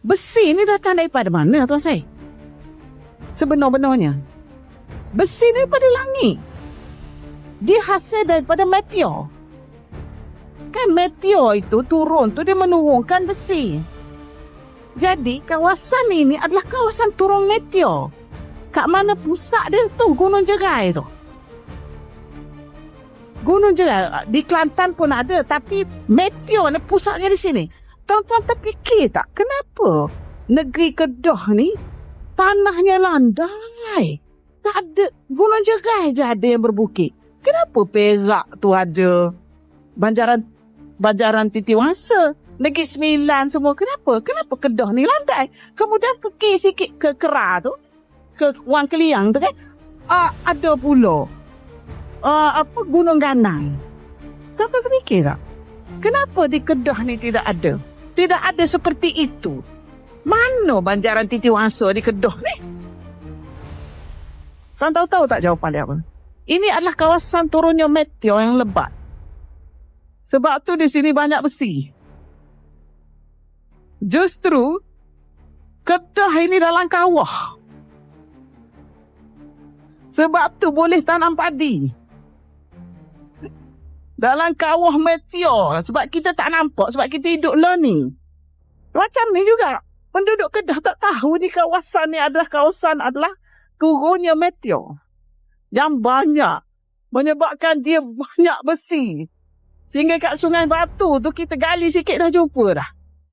Besi ni datang daripada mana, Tuan Syed? Sebenar-benarnya, besi ni daripada langit. Dia hasil daripada meteor. Kan meteor itu turun tu dia menurunkan besi. Jadi kawasan ini adalah kawasan turun meteor. Kat mana pusat dia tu, Gunung Jerai tu. Gunung Jerai di Kelantan pun ada, tapi meteor ni pusatnya di sini. Tuan-tuan terfikir tak kenapa negeri Kedah ni tanahnya landai? Tak ada, Gunung Jerai je ada yang berbukit. Kenapa Perak tu ada? Banjaran Titiwangsa, Negeri Sembilan semua. Kenapa Kedah ni landai? Kemudian ke sikit ke Keras tu, ke Wang Keliang tu kan, ada pula Gunung Ganang. Kau terfikir tak? Kenapa di Kedah ni tidak ada? Tidak ada seperti itu. Mana Banjaran Titiwangsa di Kedah ni? Kau tahu tak jawapan dia apa? Ini adalah kawasan turunnya meteor yang lebat. Sebab tu di sini banyak besi. Justru Kedah ini dalam kawah. Sebab tu boleh tanam padi. Dalam kawah meteor. Sebab kita tak nampak. Sebab kita hidup learning. Macam ni juga. Penduduk Kedah tak tahu ni kawasan ni adalah turunnya meteor. Yang banyak. Menyebabkan dia banyak besi. Sehingga kat Sungai Batu tu kita gali sikit dah jumpa dah.